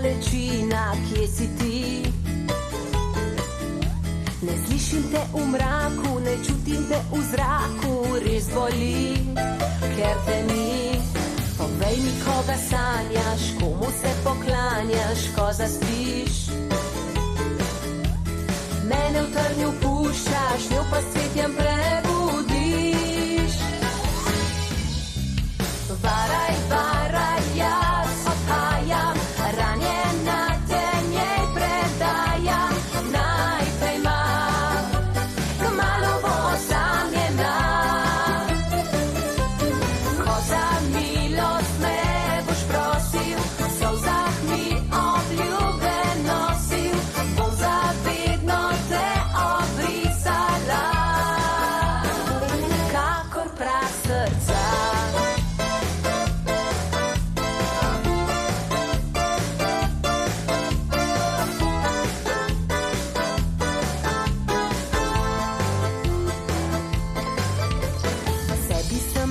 bolečina, kje si ti? Ne slišim te v mraku, ne čutim te v zraku, res boli, ker te ni. Povej mi, koga sanjaš, komu se poklanjaš, ko zaspiš. Mene v trnju puščaš, njo pa svetjem prebudiš. Varaj, varaj, jaz odhajam, ranjena te njej predajam. Naj te ima, kmalu bo osamljena. Ko za milost me boš prosil, v solzah mi obljube nosil, bom zavedno te obrisala, kakor prah srca.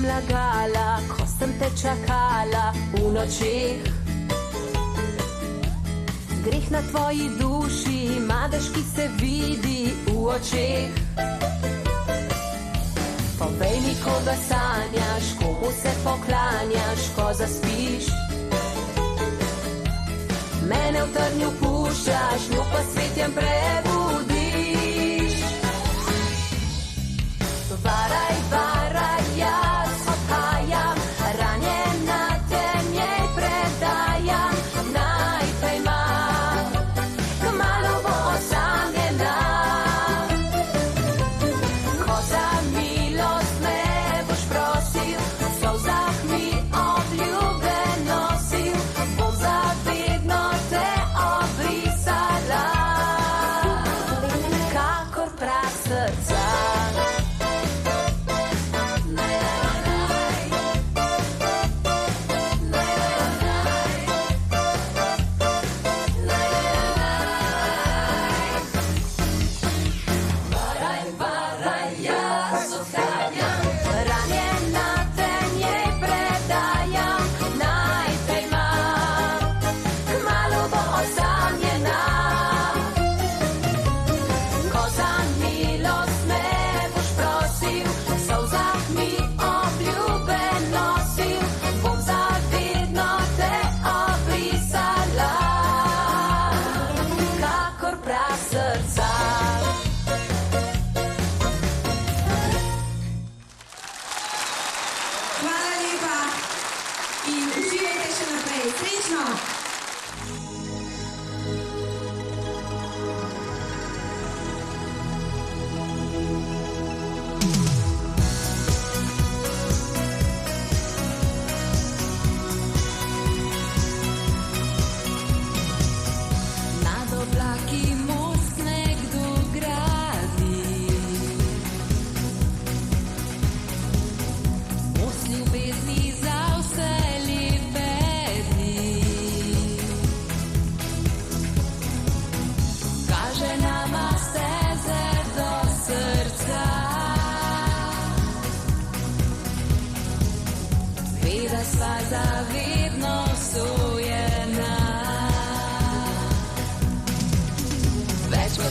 Lagala, ko sem te čakala v nočeh. Greh na tvoji duši, madež, ki se vidi v očeh. Povej mi, koga sanjaš, komu se poklanjaš, ko zaspiš. Mene v trnju puščaš, njo pa svetjem prebudiš. Varaj, varaj, jaz odhajam, ranjena te njej predajam. Naj te ima, kmalu bo osamljena. Ko za milost me boš prosil, v solzah mi obljube nosil, bom zavedno te obrisala, kakor prah srca.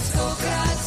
Stokrat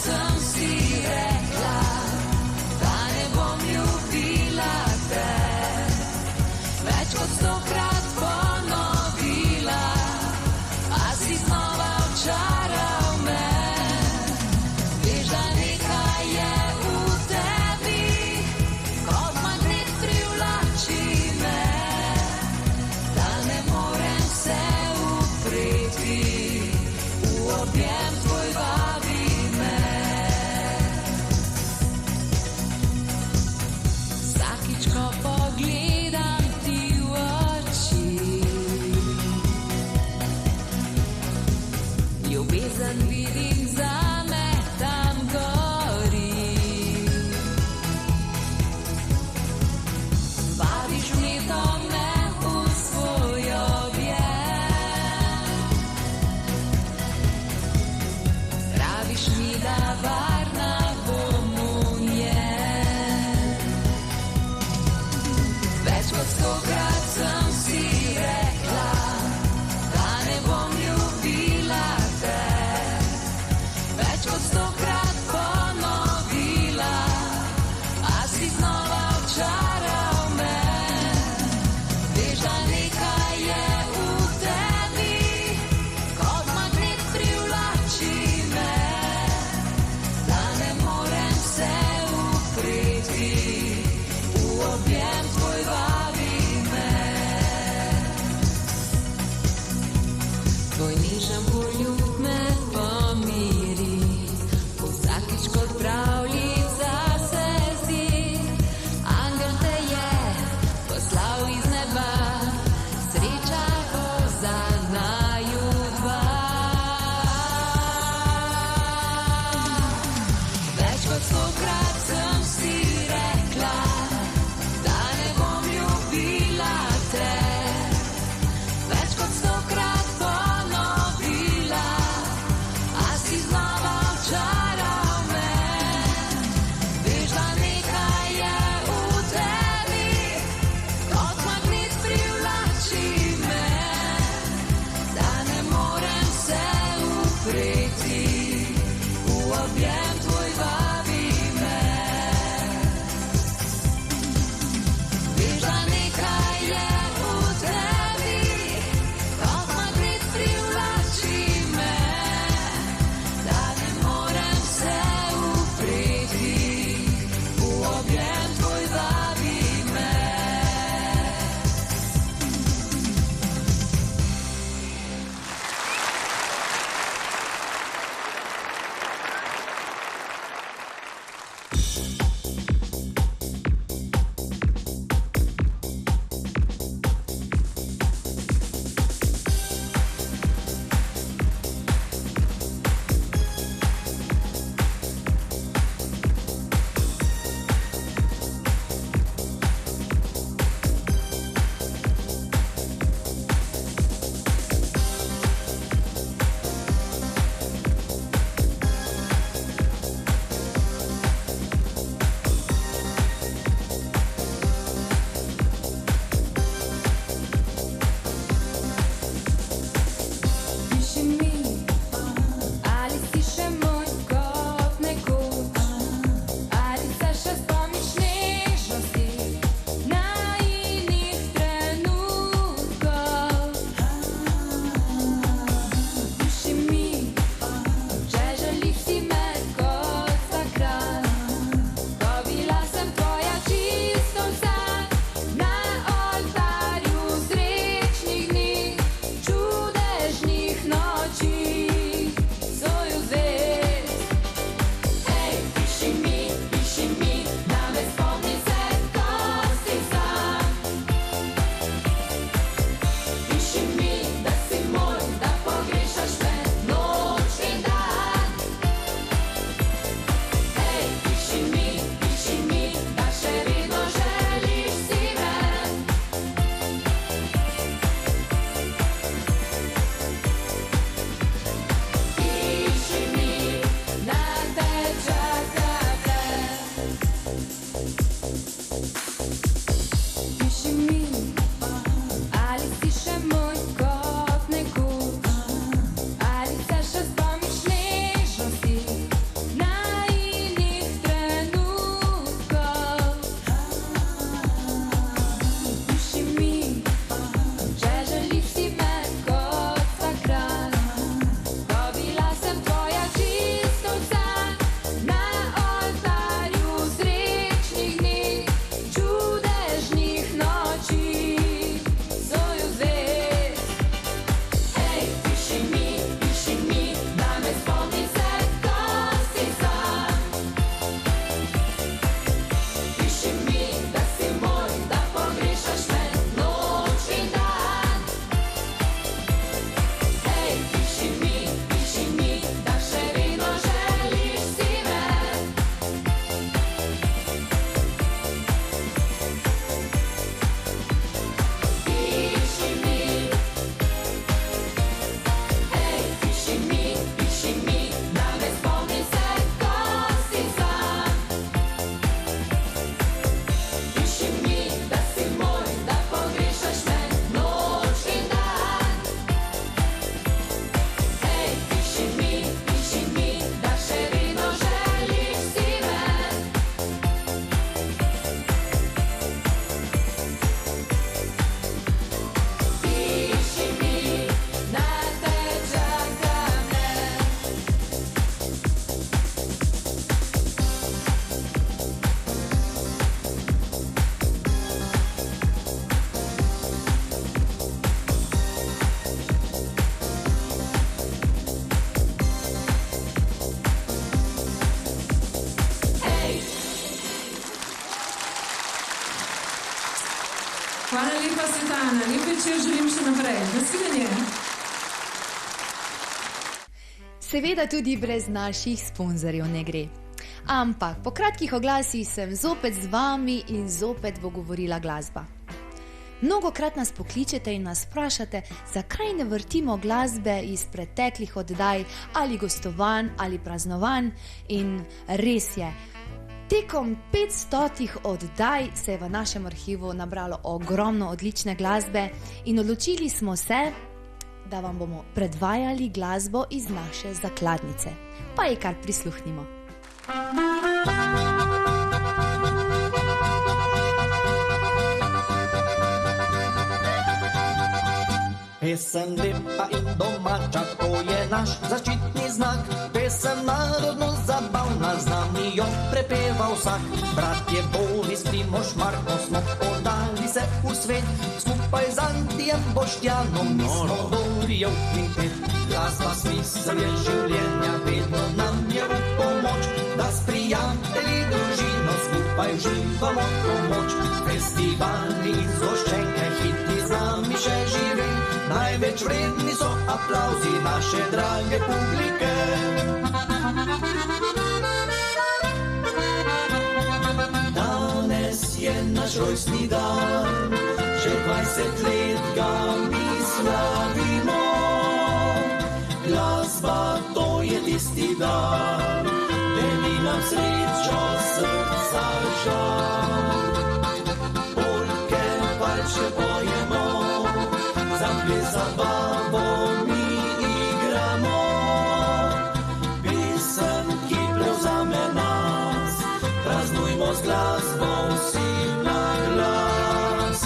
sem si rekla, da ne bom ljubila. tvoj nežen poljub me pomiri, vsakič kot pravljica se zdi, angel te je poslal iz neba, sreča bo za naju dva. Več kot 100-krat sem si rekla, da ne bom ljubila te, več kot 100-krat ponovila, a si znova očaral me. Ana, lep večer želim še naprej. Nasvidenje. Seveda tudi brez naših sponzorjev ne gre. Ampak po kratkih oglasih sem zopet z vami in zopet bo govorila glasba. Mnogokrat nas pokličete in nas vprašate, zakaj ne vrtimo glasbe iz preteklih oddaj ali gostovanj ali praznovanj, in res je. Tekom 500 oddaj se je v našem arhivu nabralo ogromno odlične glasbe in odločili smo se, da vam bomo predvajali glasbo iz naše zakladnice. Pa ji kar prisluhnimo. Pesem lepa in domača, to je naš zaščitni znak. Pesem narodno zabavna, z nami jo prepeva vsak. Bratje Boris, Primož, Marko smo podali se v svet. Skupaj z Antijem Boštjanom mi smo Dorijev kvintet. Glasba smisel je življenja, vedno nam je v pomoč, da s prijatelji družino skupaj uživamo to moč. Festivali in zgoščenke, hiti z nami še živi. Največ vredni so aplavzi naše drage publike. Danes je naš rojstni dan, že 20 let ga mi slavimo. Glasba, to je tisti dan, deli nam srečo, srca žal. Polke, valče pojemo, zabavo mi igramo. Pesem, ki prevzame nas, praznujmo z glasbo vsi na glas.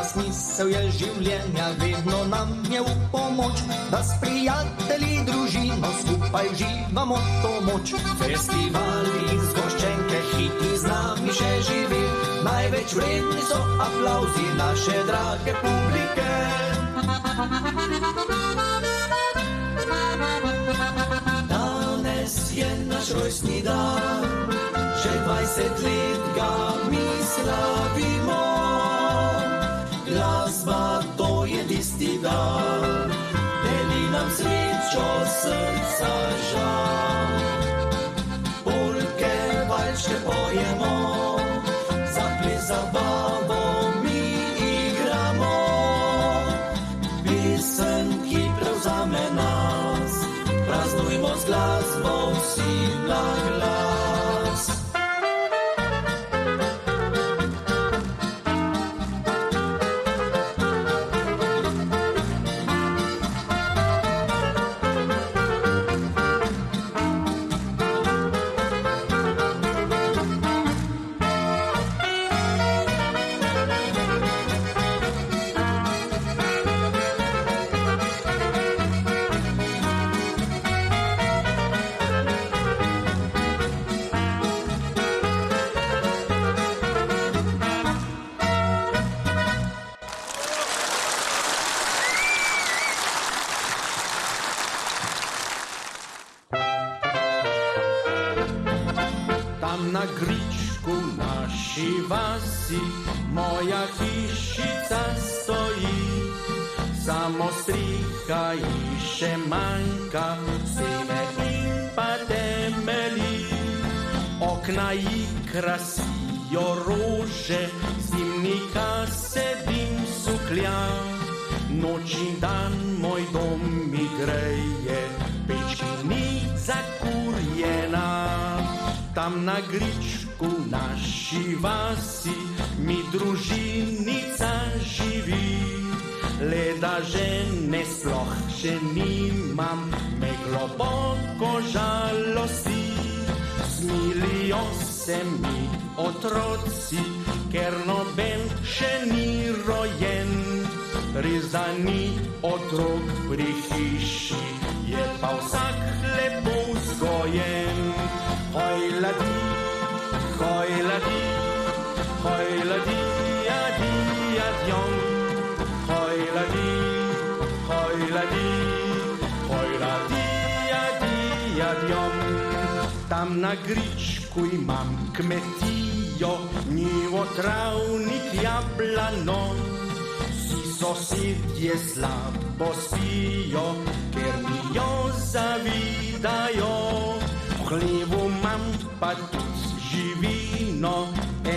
Smisel je življenja, vedno nam je v pomoč, da s prijatelji družino skupaj živamo to moč. Festivali in zgoščenke, hiti z nami še živi. Največ vredni so aplavzi naše drage publike. Danes je naš rojstni dan, že 20 let ga mi slavimo. Glasba, to je tisti dan, deli nam srečo, srca žal. Polke, valčke pojemo, zabavo mi igramo. Pesem, ki prevzame nas, praznujmo z glasbo vsi na glas. Na gričku naši vasi moja hišica stoji, samo striha ji še manjka, stene in pa temelji. Okna ji krasijo rože, zimnika sedim suklja. Noč in dan moj dom mi greje, pečenica kurjena. Tam na gričku naši vasi mi družinica živi. Le da žene sploh še nimam, me globoko žalosti. Smilijo se se mi otroci, ker noben še ni rojen. Res da ni otrok pri hiši, je pa vsak lepo vzgojen. Hoj ladi, hoj ladi, hoj ladi, adi, adjon. Hoj ladi, hoj ladi, hoj ladi, adi, adjon. Tam na Gričku imam kmetijo, njivo, travnik, jablano. Vsi sosedje slabo spijo, ker mi jo zavidajo. V hlevu imam pa tudi živino,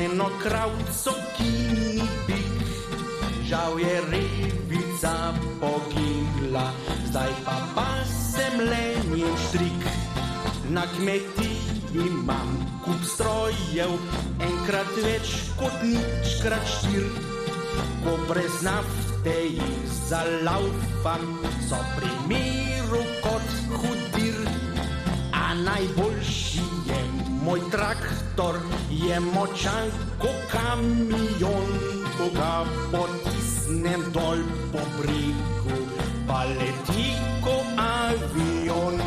eno kravco, ki ni bik. Žal je revica poginila, zdaj pa pasem le njen štrik. Na kmetiji imam kup strojev, enkrat več kot ničkrat 4. Ko brez nafte jih zalaufam, so pri miru kot hudir. A najboljši je moj traktor, je močan ko kamion. Ko ga potisnem dol po bregu, pa leti ko avion.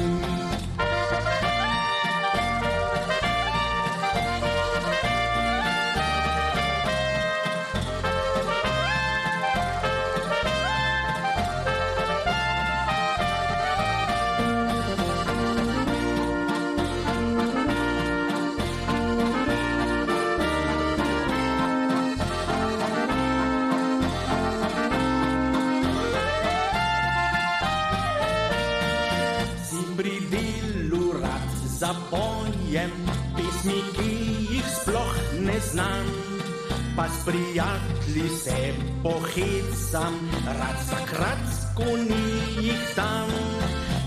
Zapojem pesmi, ki jih sploh ne znam, pa s prijatelji se pohecam, rad za kratko ni jih tam.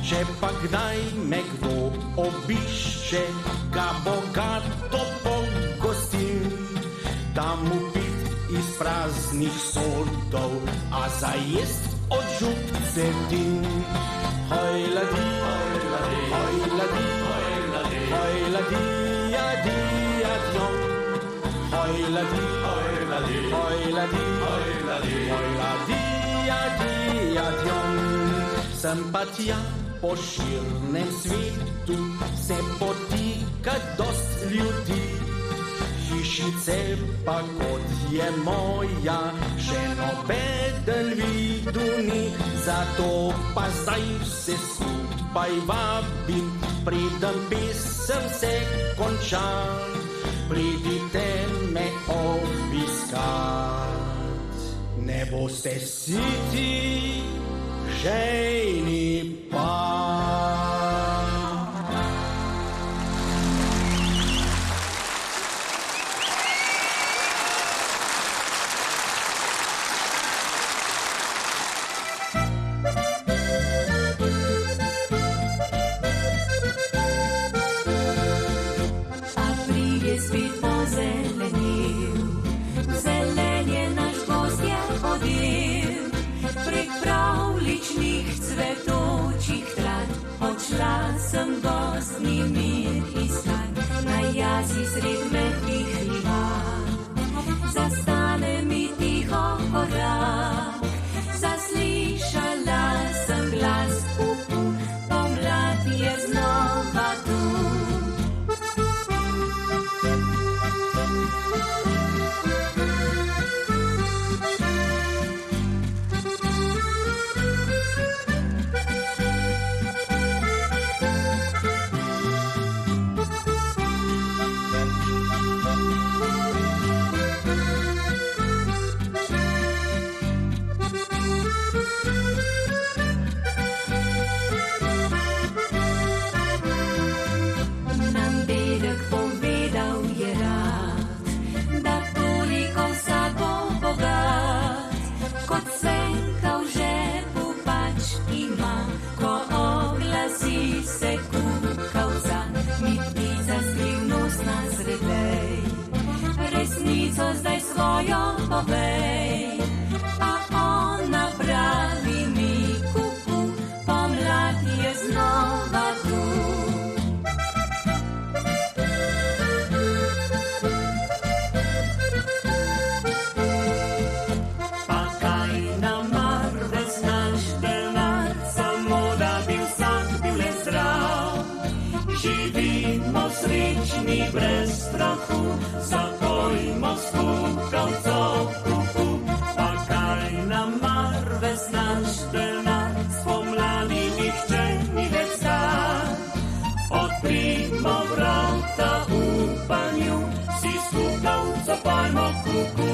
Če pa kdaj me kdo obišče, ga bogato pogostim, da mu pit iz praznih sodov, a za jest od župce dim. Hoj ladi, hoj ladi, hoj ladi, hoj ladi, adi, adjon. Hoj ladi, hoj ladi, hoj ladi, hoj ladi, hoj ladi, adi, adjon. Sem pa tja po širnem svetu, se potika dost ljudi. Hišice pa kot je moja, še nobeden vidu ni. Zato pa zdaj vse skupaj vabim, preden pesem se konča. Pridite me obiskat, ne boste siti, žejni pa. brez strahu, zapojmo skupaj kuku. Pa kaj nam mar vesnaš denar, spomladi nihče ni več star. Odprimo vrata upanju, vsi skupaj zapojmo kuku.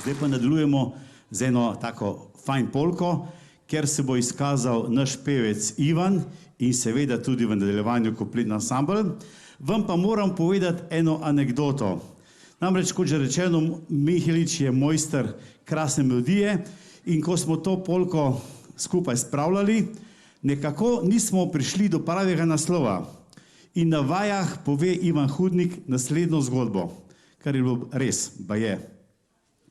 Zdaj pa nadaljujemo z eno tako fajn polko, ker se bo izkazal naš pevec Ivan in seveda tudi v nadaljevanju kompletni ansambel. Vam pa moram povedati eno anekdoto. Namreč, kot že rečeno, Mihelič je mojster krasne melodije in ko smo to polko skupaj spravljali, nekako nismo prišli do pravega naslova. In na vajah pove Ivan Hudnik naslednjo zgodbo, kar je bilo res, baje.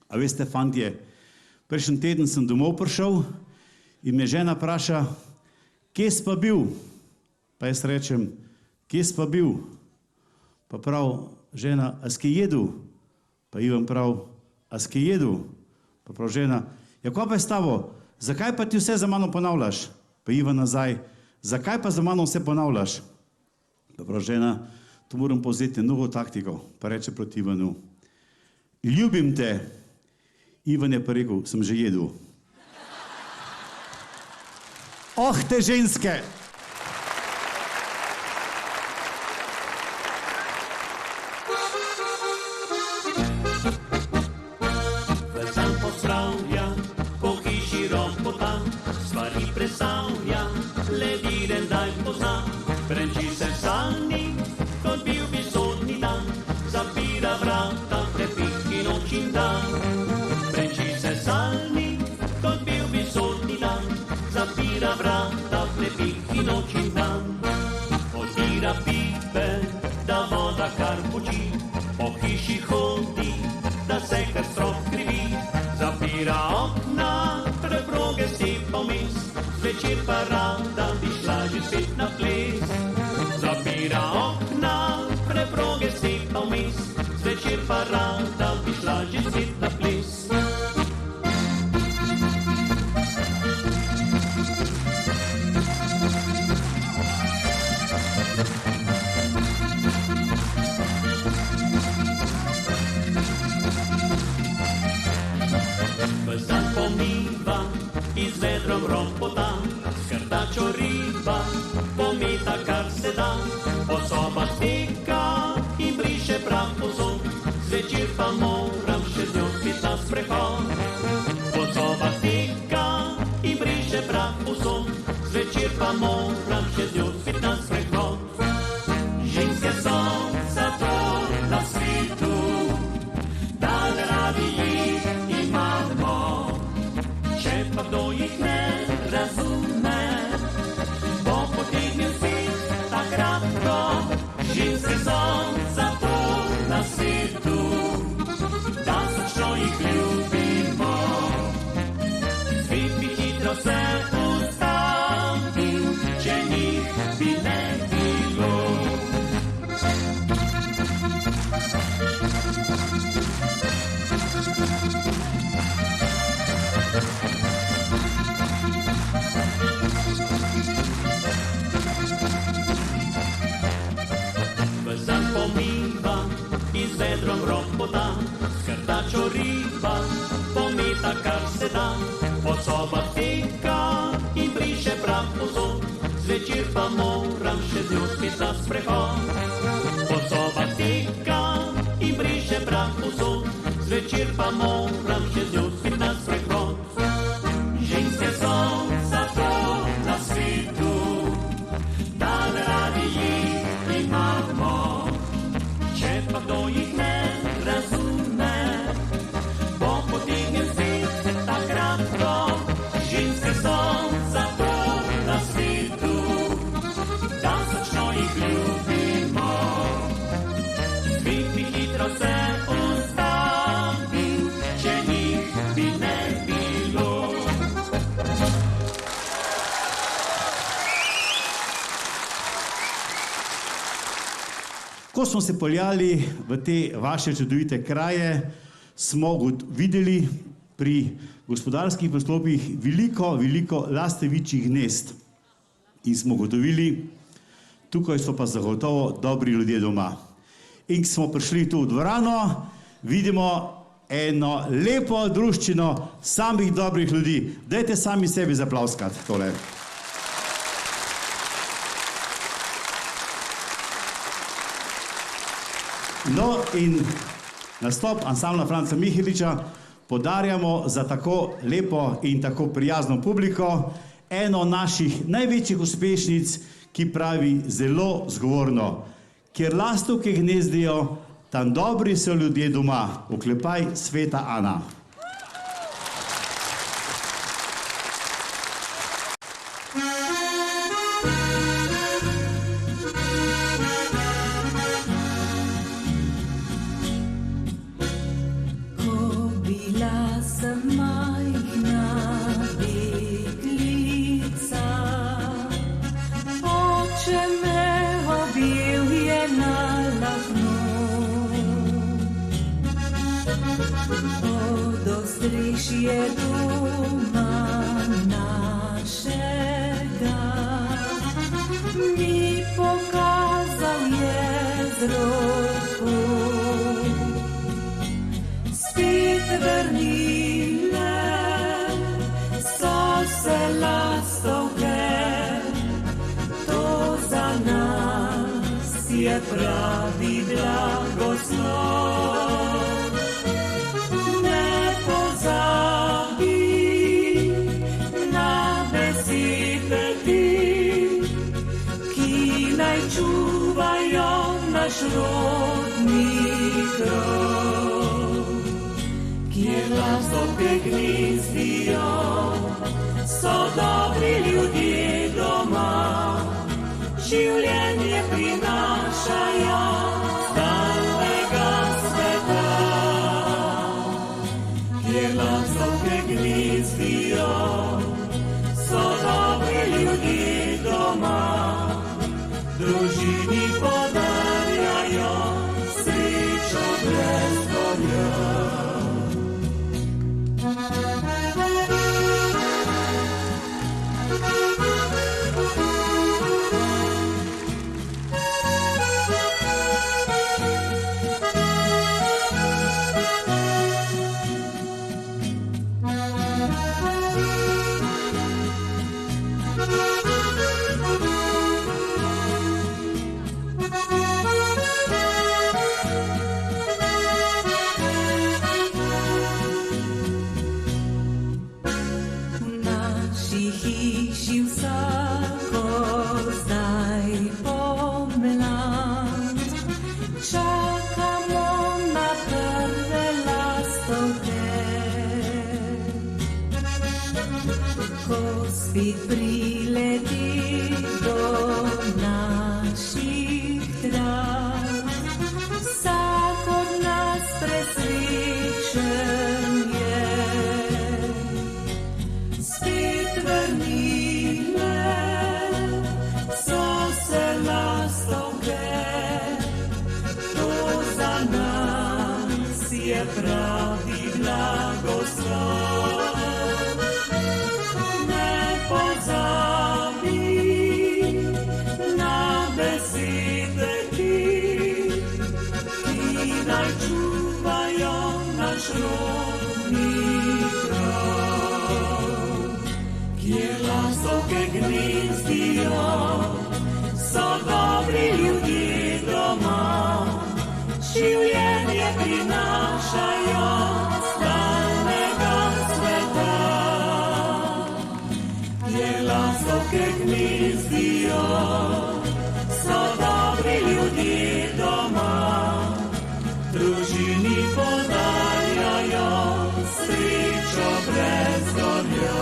A veste, fantje, prejšnji teden sem domov prišel in me žena vpraša, kje si pa bil? Pa jaz rečem, kje si pa bil? Pa prav žena, a si kaj jedel? Pa Ivan prav, a si kaj jedel? Pa prav žena, ja, kaj pa je s tabo? Zakaj pa ti vse za mano ponavljaš? Pa Ivan nazaj, zakaj pa za mano vse ponavljaš? Pa prav žena, tu moram povzeti novo taktiko, pa reče proti Ivanu, ljubim te. Ivan je pa rekel, sem že jedel. Oh, te ženske! Vezan pozdravlja, po hiši ropota, stvari predstavlja, le viren daj pozna. Brenči se sani, kot bil bi sodni dan, zapira vrata, prepih in noč in dan. Kot bil bi sodni dan, zapira vrata, prepih in noč in dan. Odbira pipe, da voda kar poči, po hiši hodi, da se kar strop krivi. Zapira okna, preproge si pomis, zvečer pa rada bi šla že spet na ples. Zapira okna, preproge si pomis, zvečer pa rada bi šla že spet na ples. Vezan pomiva in z vedrom ropota, skrtačo riba, pometa kar se da. Po sobah teka in briše prah povsod, zvečer pa moram še z njo spet na sprehod. Po sobah teka in briše prah povsod, zvečer pa moram še z njo spet na sprehod. Ženske so zato na svetu, da radi jih imamo. Če pa kdo jih ne razume, bo potegnil svet takrat, ko ženske so zato na svetu, da sočno jih ljubimo. Svet bi hitro se ustavil, če njih bi ne bilo. Vezan pomiva in z vedrom ropota, skrtačo riba, pometa kar se da. Po sobah teka in briše prah povsod, zvečer pa moram še z njo spet na sprehod. Po sobah teka in briše prah povsod, zvečer pa moram še z njo spet na sprehod. Ženske so zato na svetu, da radi jih imamo. Če pa kdo jih ne razume, bo potegnil svet takrat, ko ženske Ko smo se peljali v te vaše čudovite kraje, smo videli pri gospodarskih poslopih veliko lastevičjih gnezd. In smo ugotovili, tukaj so pa zagotovo dobri ljudje doma. In ko smo prišli tu v dvorano, vidimo eno lepo druščino samih dobrih ljudi. Dajte sami sebi zaplavskati tole. No in nastop ansambla Franca Miheliča podarjamo za tako lepo in tako prijazno publiko eno naših največjih uspešnic, ki pravi zelo zgovorno: kjer lastovke gnezdijo, tam dobri so ljudje doma. Oklepaj Sveta Ana. Je doma našega, mi pokazal je z roko, spet vrnile so se lastovke, to za nas je pravi blagoslov. Čuvajo naš rodni krov, kjer lastovke gnezdijo, so dobri ljudje doma, življenje prinašajo z daljnega sveta. Kjer lastovke gnezdijo, so dobri ljudje doma, družini podarjajo srečo brez gorja. Življenje prinašajo z daljnega sveta, kjer lastovke gnezdijo, so dobri ljudje doma, družini podarjajo srečo brez gorja.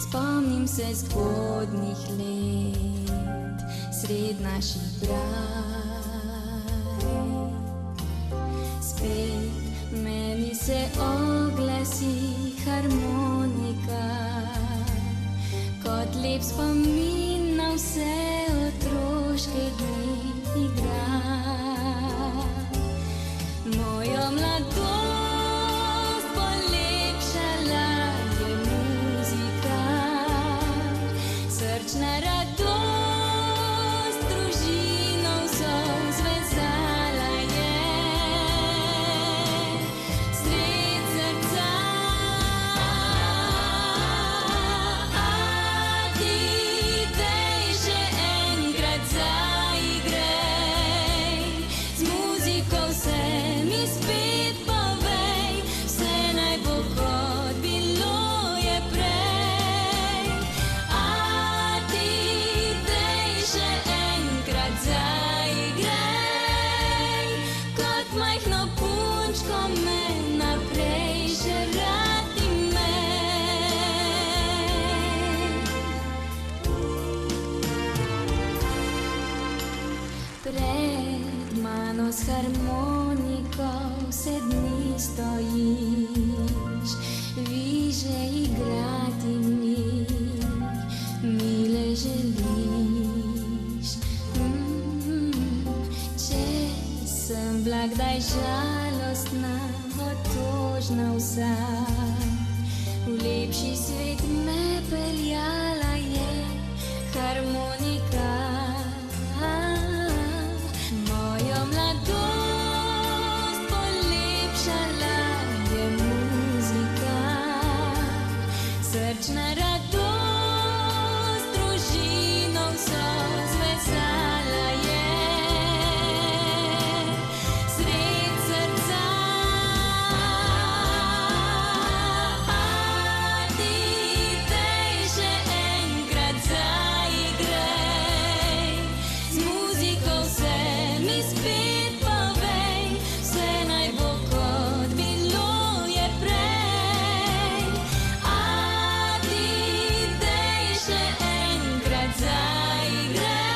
Spomnim se zgodnjih let, sred naših braj. Spet meni se oglasi harmonika, kot lep spomin na vse otroške dni igra. Mojo mladost polepšala je muzika, srčna radost družino vso zvezala je. Sred srca, a ti dej še enkrat zaigrej, z muziko vse mi spet povej, vse naj bo kot bilo je prej. A ti dej še enkrat zaigraj, kot majhno punčko me naprej še rad imej. Pred mano s harmoniko vse dni stojiš, viže igrati mi, mile želiš. Če sem bila kdaj žalostna, otožna vsa, v lepši svet me peljala je harmonika. Mojo mladost polepšala je muzika, srčna radost družino vso zvezala je. Sred srca, a ti dej še enkrat zaigraj, z muziko vse mi spet povej, vse naj bo kot bilo je prej. A ti dej še enkrat zaigraj,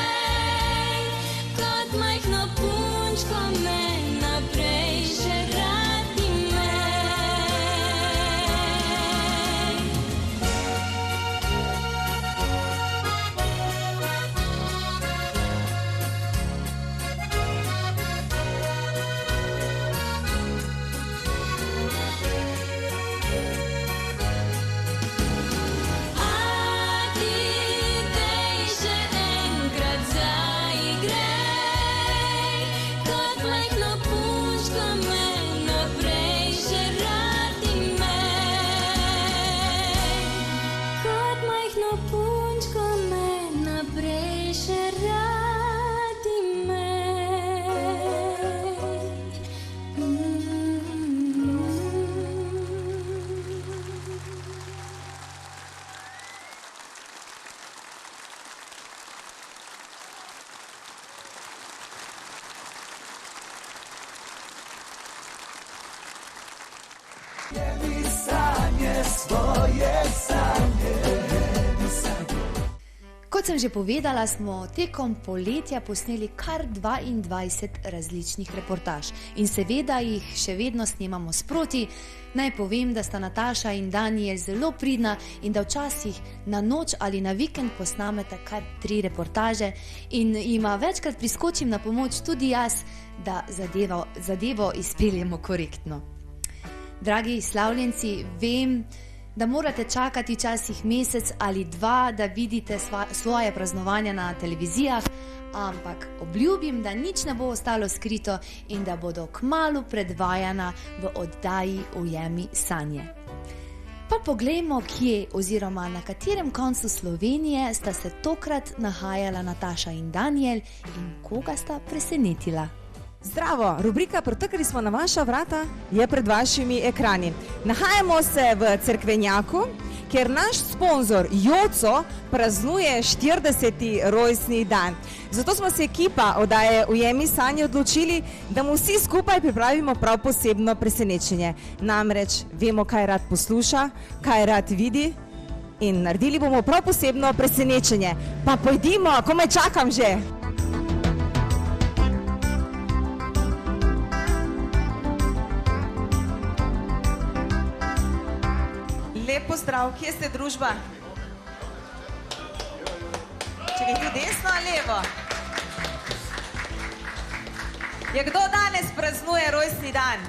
kot majhno punčko me naprej še rad imej. A ti dej še enkrat zaigraj, kot majhno punčko me naprej še rad imej. Kot majhno punčko me naprej še rad imej. Kot sem že povedala, smo tekom poletja posneli kar 22 različnih reportaž in seveda jih še vedno snemamo sproti. Naj povem, da sta Nataša in Danijel zelo pridna in da včasih na noč ali na vikend posnameta kar 3 reportaže in jima večkrat priskočim na pomoč tudi jaz, da zadevo izpeljemo korektno. Dragi slavljenci, vem, da morate čakati včasih mesec ali 2, da vidite svoje praznovanja na televizijah, ampak obljubim, da nič ne bo ostalo skrito in da bodo kmalu predvajana v oddaji Ujemi sanje. Pa poglejmo, kje oziroma na katerem koncu Slovenije sta se tokrat nahajala Nataša in Danijel in koga sta presenetila. Zdravo, rubrika Pritrkali smo na vaša vrata je pred vašimi ekrani. Nahajamo se v Cerkvenjaku, kjer naš sponzor Joco praznuje 40. rojstni dan. Zato smo se ekipa oddaje Ujemi sanje odločili, da mu vsi skupaj pripravimo prav posebno presenečenje. Namreč vemo, kaj rad posluša, kaj rad vidi in naredili bomo prav posebno presenečenje. Pa pojdimo, komaj čakam že. Lep pozdrav, kje ste družba? Čekaj, tu desno ali levo? Je kdo danes praznuje rojstni dan?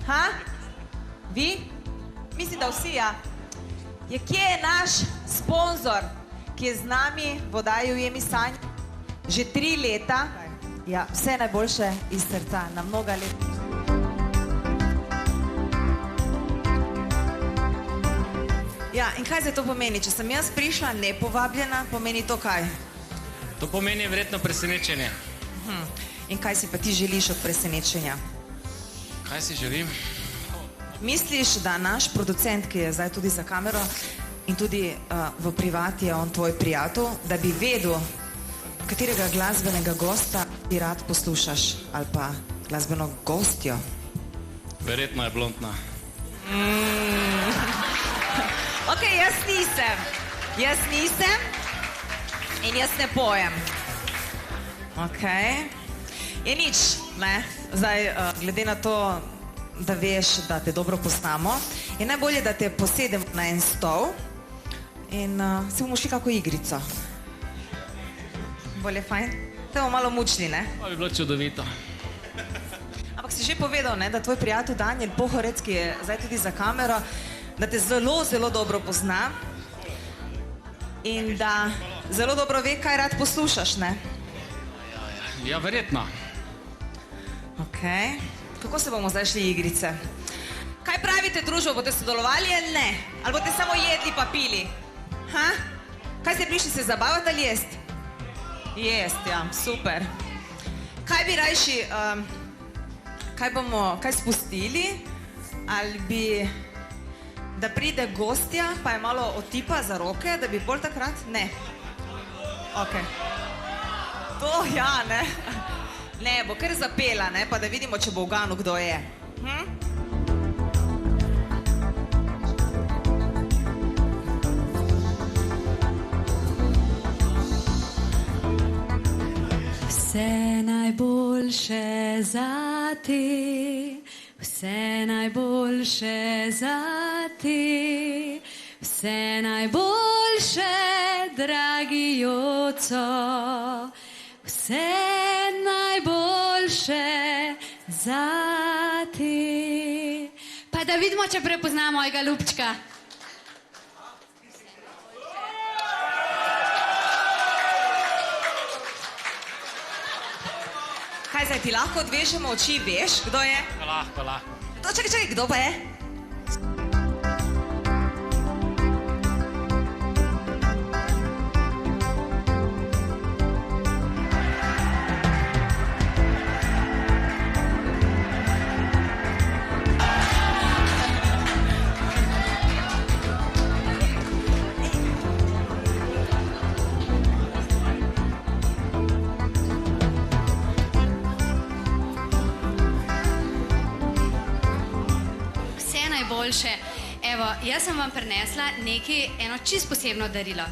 Ha? Vi? Mislim, da vsi, ja. Kje je naš sponzor, ki je z nami v oddaji Ujemi sanj že 3 leta? Ja, vse najboljše iz srca, na mnoga leta. Ja, in kaj zdaj to pomeni? Če sem jaz prišla nepovabljena, pomeni to kaj? To pomeni verjetno presenečenje. In kaj si pa ti želiš od presenečenja? Kaj si želim? Misliš, da naš producent, ki je zdaj tudi za kamero in tudi v privati je on tvoj prijatelj, da bi vedel, katerega glasbenega gosta ti rad poslušaš ali pa glasbeno gostjo? Verjetno je blondna. Ok, jaz nisem in jaz ne pojem. Ok, je nič, ne? Zdaj, glede na to, da veš, da te dobro poznamo, je najbolje, da te posedem na en stol in se bomo šli kako igrico. Bolje fajn? Te bomo malo mučni, ne? Pa bi bilo čudovito. Ampak si že povedal, ne, da tvoj prijatelj Danijel Pohorec, ki je zdaj tudi za kamero, da te zelo, zelo dobro pozna in da zelo dobro ve, kaj rad poslušaš, ne? Ja, verjetno. Ok. Kako se bomo zdaj šli igrice? Kaj pravite, družbo, boste sodelovali ali ne? Ali boste samo jedli pa pili? Ha? Kaj ste prišli se zabavati ali jest? Jest, ja, super. Kaj bi rajši, kaj spustili? Ali bi, da pride gostja, pa je malo otipa za roke, da bi bolj takrat? Ne. Ok. To, ja, ne. Ne, bo kar zapela, ne, pa da vidimo, če bo uganil, kdo je. Vse najboljše zate, vse najboljše zate, vse najboljše, dragi Joco. Vse najboljše zate. Pa da vidimo, če prepozna mojega ljubčka. Kaj zdaj ti lahko odvežemo oči, veš, kdo je? Lahko. Čakaj, kdo pa je? Evo, jaz sem vam prinesla eno čist posebno darilo.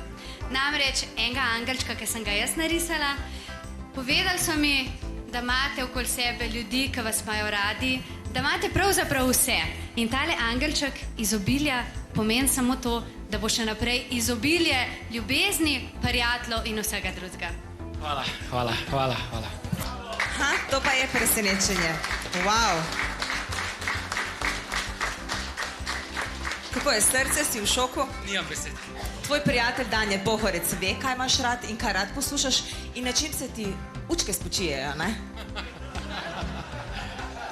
Namreč enega angelčka, ki sem ga jaz narisala. Povedali so mi, da imate okoli sebe ljudi, ki vas imajo radi, da imate pravzaprav vse. In tale angelček izobilja pomeni samo to, da bo še naprej izobilje ljubezni, prijateljev in vsega drugega. Hvala. Ha, to pa je presenečenje. Wow. Kako je srce, si v šoku? Nimam besed. Tvoj prijatelj Danijel Pohorec ve, kaj imaš rad in kaj rad poslušaš in na čim se ti učke spočijejo, ne?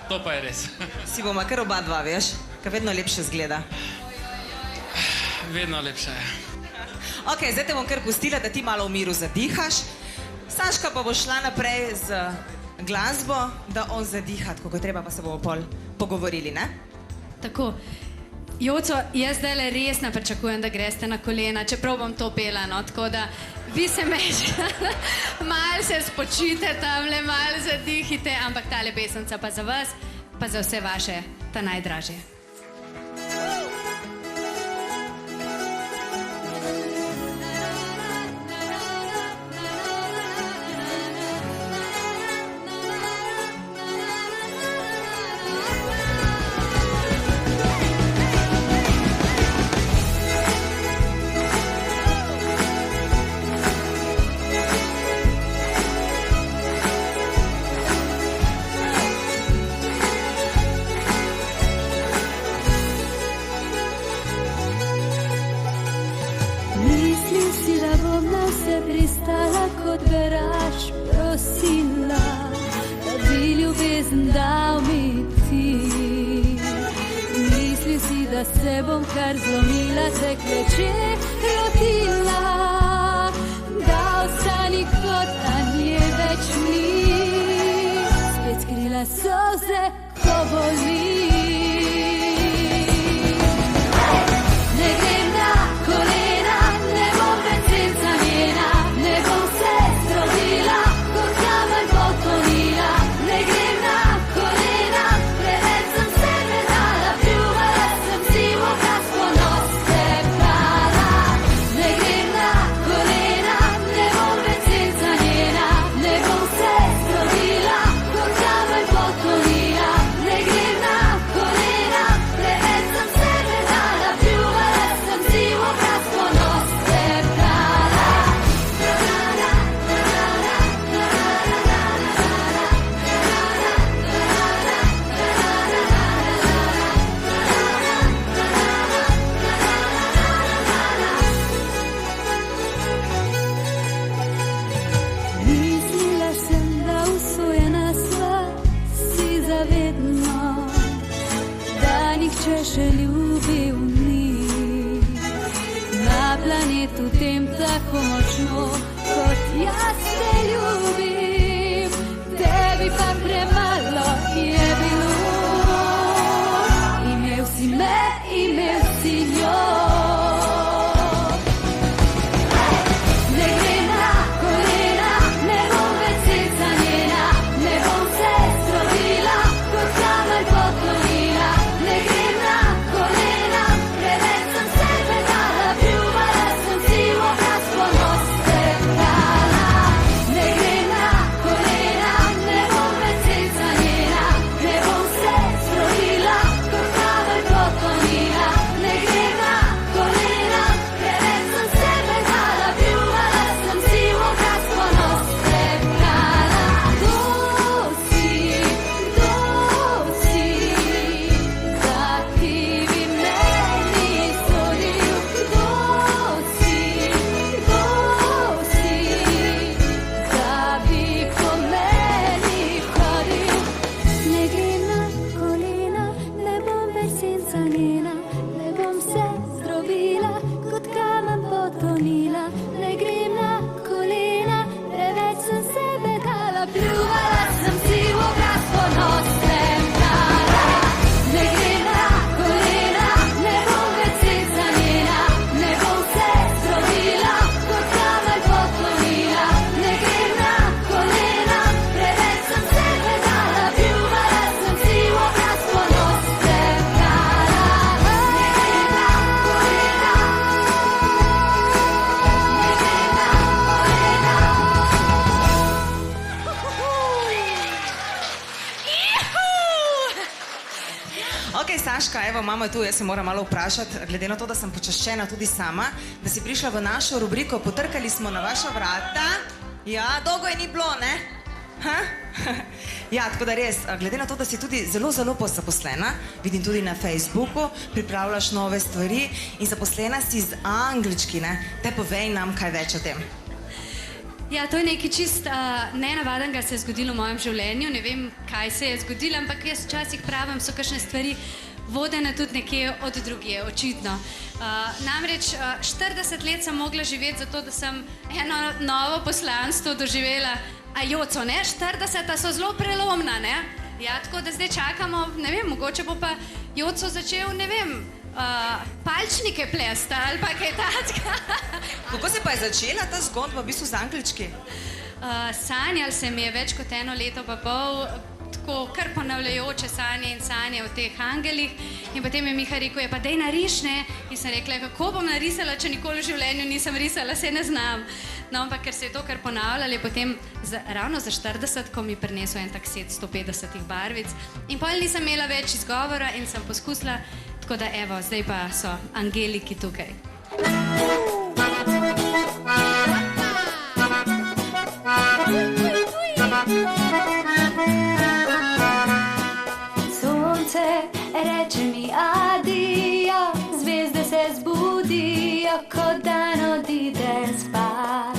To pa je res. Si bomo kar oba dva, veš, ker vedno lepše zgleda. Vedno lepše je. Ok, zdaj te bom kar pustila, da ti malo v miru zadihaš. Saška pa bo šla naprej z glasbo, da on zadiha, tako kot treba, pa se bomo pol pogovorili, ne? Tako. Joco, jaz zdaj res ne pričakujem, da greste na kolena, čeprav bom to pela, no, tako da vi se malo se spočite tamle, malo zadihite, ampak tale pesemca pa za vas, pa za vse vaše, ta najdražje. stala kot berač, prosila, da bi ljubezen dal mi ti. Mislil si, da se bom kar zlomila, te kleče rotila, da ostani kot da nje več ni. Spet skrila solze, ko boli. Ne grem na kolena, ne bom več senca njena, ne bom se zdrobila, kot kamen potonila. Ne grem na kolena, preveč sem sebe dala, pljuvala sem si v obraz ponos tepala. Ne grem na kolena, ne bom več senca njena, ne bom se zdrobila, kot kamen potonila. Ne grem na kolena, preveč sem sebe dala, pljuvala sem si v obraz ponos tepala. Mislila sem, da usvojena sva si zavedno, da nihče še ljubil ni na planetu tem tako močno, kot jaz te ljubim. Tebi pa premalo je bilo. Imel si me, imel si njo. Ne grem na kolena, ne bom več senca njena, ne bom se zdrobila, kot kamen potonila. Ne grem na kolena, preveč sem sebe dala, pljuvala sem si v obraz ponos tepala. Ne grem na kolena, ne bom več senca njena, ne bom se zdrobila, kot kamen potonila. Ne grem na kolena, preveč sem sebe dala, pljuvala sem si v obraz ponos tepala. Kdo si, da ti bi meni sodil? Kdo si, da bi po meni hodil? Ne grem na kolena, ne bom več senca njena, ne bom se zdrobila, kot kamen potonila. Ne grem na kolena, preveč sem sebe dala, pljuvala sem si v obraz ponos tepala. Ne grem na kolena, ne bom več senca njena, ne bom se zdrobila, kot kamen potonila. Ne grem na kolena, preveč sem sebe dala, pljuvala sem si v obraz ponos tepala. Ne grem na kolena, Ok, Saška, evo, mama je tu, jaz se moram malo vprašati, glede na to, da sem počaščena tudi sama, da si prišla v našo rubriko, potrkali smo na vaša vrata. Ja, dolgo je ni bilo, ne? Ha? Ja, tako da res, glede na to, da si tudi zelo zaposlena, vidim tudi na Facebooku, pripravljaš nove stvari in zaposlena si z anglički, ne? Te povej nam kaj več o tem. Ja, to je nekaj čist nenavadnega se je zgodilo v mojem življenju. Ne vem, kaj se je zgodilo, ampak jaz včasih pravim, so kakšne stvari vodene tudi nekje od drugje, očitno. Namreč 40 let sem mogla živeti zato, da sem eno novo poslanstvo doživela. A Joco, ne? 40 so zelo prelomna, ne? Ja, tako da zdaj čakamo, ne vem, mogoče bo pa Joco začel, ne vem, palčnike plesta ali pa kaj takega. Kako se pa je začela ta zgodba v bistvu z anglički? Sanjal se mi je več kot eno leto pa pol, tako kar ponavljajoče sanje in sanje o teh angelih. In potem je Miha rekel, pa dej nariš, ne? In sem rekla, kako bom narisala, če nikoli v življenju nisem risala, se ne znam. No, ampak ker se je to kar ponavljalo, je potem ravno za 40, ko mi prinesel en tak set 150 barvic. In pol nisem imela več izgovora in sem poskusila, tako da evo, zdaj pa so angeliki tukaj. Sonce reče mi adijo, zvezde se zbudijo, ko dan odide spat.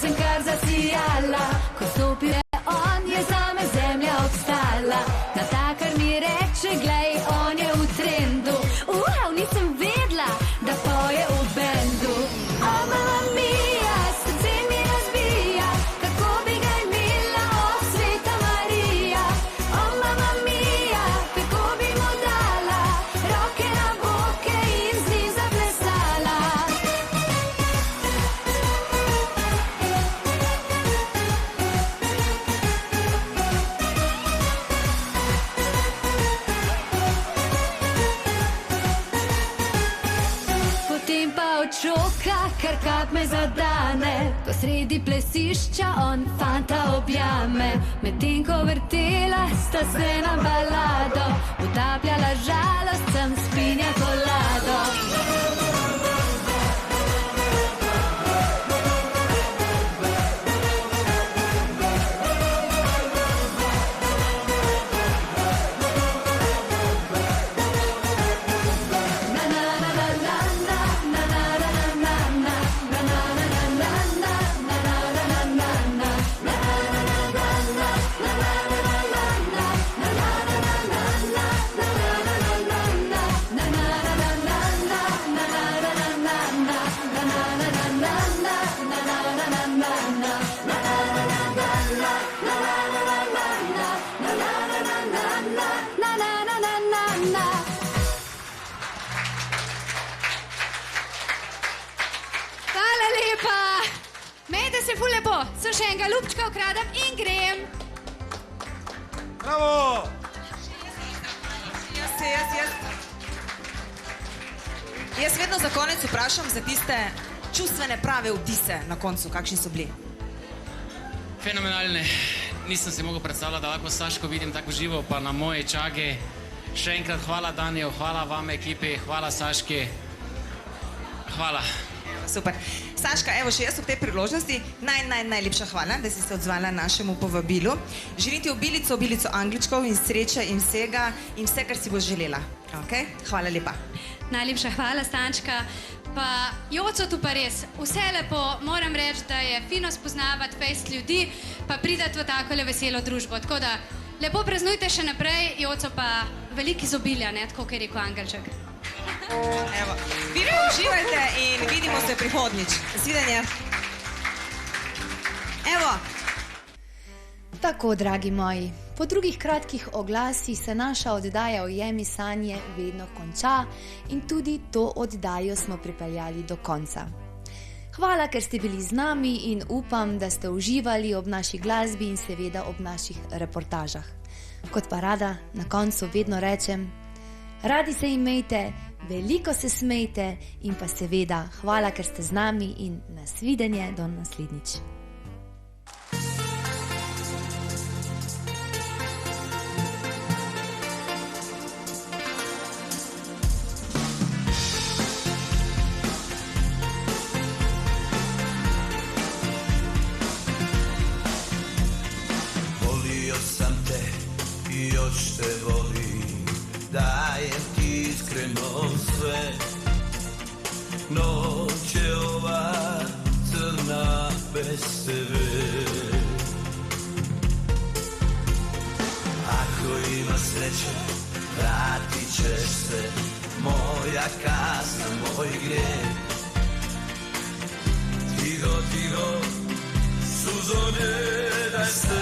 sem kar zasijala, ko stopil je on, je zame zemlja obstala. Natakar mi reče, glej, on je v trendu. Nisem vedla, da poje v bendu. O, mama mia, srce mi razbija, kako bi ga imela, o, sveta Marija. O, mama mia, kako bi mu dala roke na boke in z njim zaplesala. Potem pa od šoka, kar kap me zadane, ko sredi plesišča on fanta objame. Medtem ko vrtela sta se na balado, utapljala žalost, sem spinja kolado. Hvala lepa. Mejte se ful lepo. So še enega lupčka ukradem in grem. Bravo! Jaz vedno za konec vprašam za tiste čustvene prave vtise na koncu, kakšni so bili. Fenomenalne. Nisem si mogel predstavljati, da lahko Saško vidim tako živo, pa na moje čage. Še enkrat hvala Daniju, hvala vam ekipi, hvala Saški. Hvala. Super. Saška, evo še jaz v tej priložnosti najlepša hvala, da si se odzvala našemu povabilu. Želim ti obilico angličkov in sreče in vsega in vse, kar si boš želela. Okay? Hvala lepa. Najlepša hvala, Stančka. Pa Joco tu pa res, vse lepo, moram reči, da je fino spoznavati fejst ljudi, pa pridati v takole veselo družbo. Tako da lepo praznujte še naprej, Joco pa veliko izobilja, ne, tako, kot je rekel Angelček. Evo, vi pa uživajte in vidimo se prihodnjič. Nasvidenje. Evo. Tako, dragi moji, po drugih kratkih oglasih se naša oddaja Ujemi sanje vedno konča in tudi to oddajo smo pripeljali do konca. Hvala, ker ste bili z nami in upam, da ste uživali ob naši glasbi in seveda ob naših reportažah. Kot pa rada na koncu vedno rečem, radi se imejte, veliko se smejte in pa seveda hvala, ker ste z nami in nasvidenje do naslednjič. Još te volim, dajem ti iskreno sve. Noć je ova crna bez tebe. Ako ima sreće, vratit ćeš se. Moja kazna, moj grijeh. Tiho, tiho, suzo ne daj se.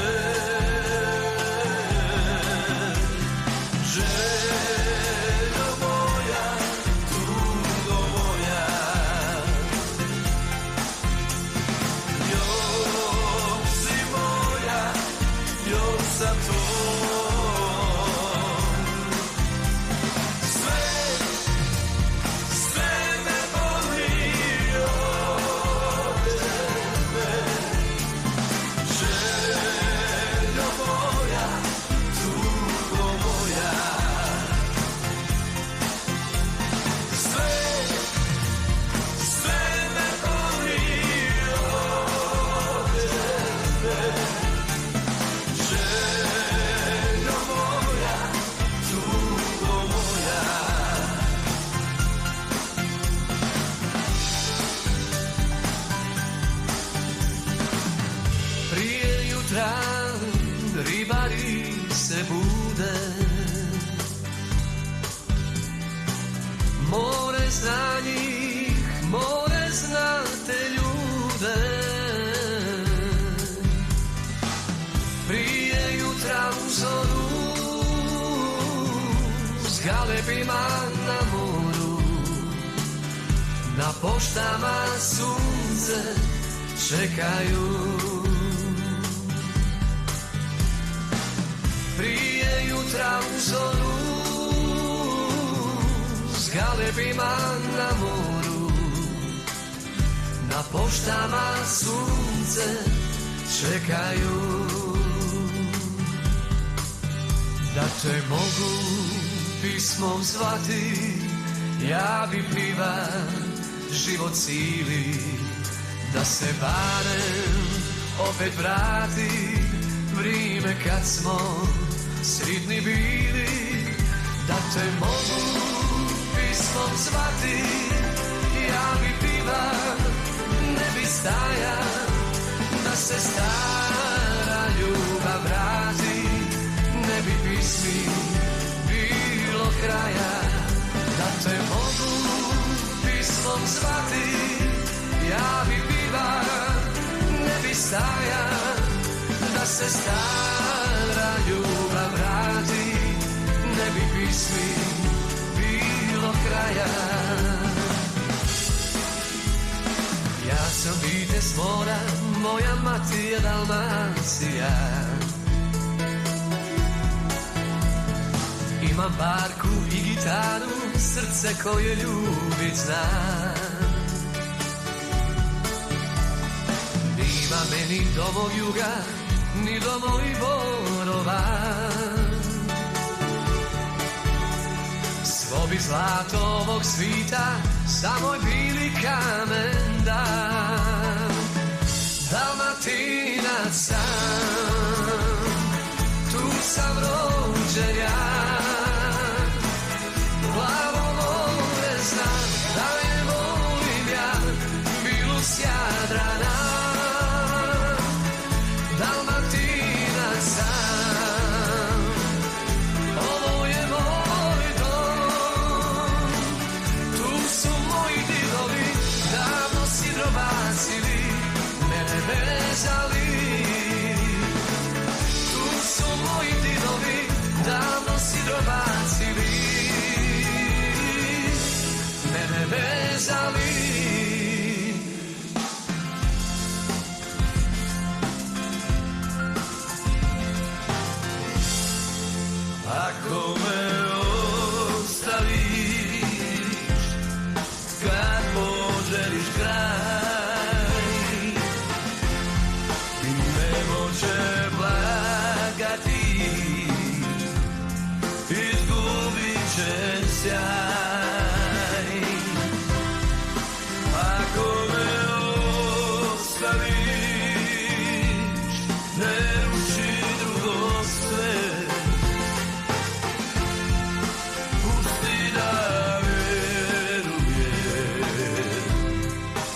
Sve me boli od tebe. more zna njih, more zna te ljude. Prije jutra u zoru, s galepima na moru, na poštama sunce čekaju. Prije jutra u zoru, s galepima na moru, na poštama sunce čekaju. Da te mogu pismom zvati, ja bi piva život cili, da se barem opet vrati vrijeme kad smo sritni bili. Da te mogu pismom zvati, ja bi piva, ne bi staja, da se stara ljubav vrati, ne bi pismi bilo kraja. Da te mogu pismom zvati, ja bi piva, ne bi staja, da se stara ljubav vrati, ne bi pismi bilo kraja. Ja sam vitez mora, moja mati je Dalmacija. Imam barku i gitaru, srce koje ljubit zna. Nima meni domov juga, ni domov i borova. Svo bi zlato ovog svita, samo je bili kamen dan. Dalmatinac sam, tu sam rođen ja. Plavo more znam, da je volim ja, milu s Jadrana. Dalmatinac sam, ovo je moj dom. Tu su moji didovi, davno sidro bacili, mene vezali. Tu su moji didovi, davno sidro bacili, mene vezali. Ako me ostaviš, kad poželiš kraj, nebo će plakati, izgubit će sjaj. Ako me ostaviš, ne ruši drugo sve, pusti da verujem,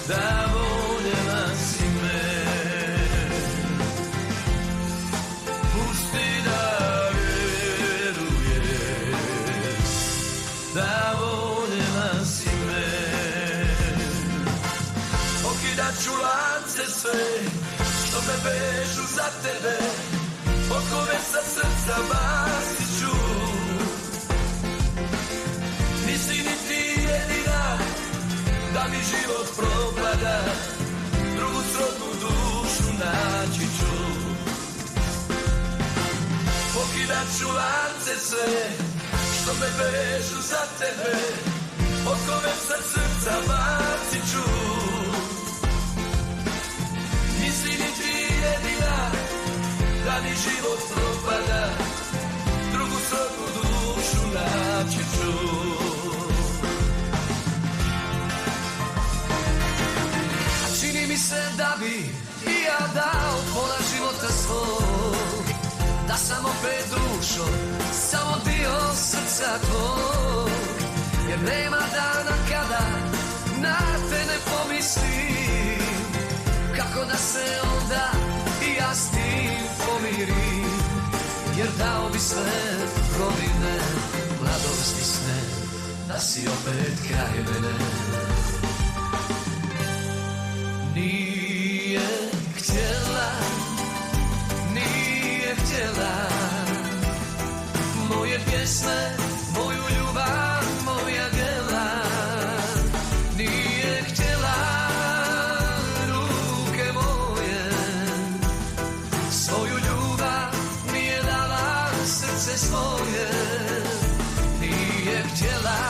da voljela si me. Pusti da verujem, da voljela si me. Okidat ću lance sve, što me vežu za tebe, okove sa srca bacit ću. Nisi ni ti jedina, da mi život propada, drugu srodnu dušu naći ću. Okidat ću lance sve, što me vežu za tebe, okove sa srca bacit ću. Nisi ni ti jedina, da mi život propada, drugu srodnu dušu naći ću. Čini mi se da bi i ja dao pola života svog, da sam opet dušo, samo dio srca tvog. Jer nema dana kada na te ne pomislim, kako da se onda i ja s tim pomirim. Jer dao bi sve godine, mladosti sne, da si opet kraj mene. Nije htjela moje pjesme, moju ljubav, moja djela. Nije htjela ruke moje, svoju ljubav mi je dala, srce svoje. Nije htjela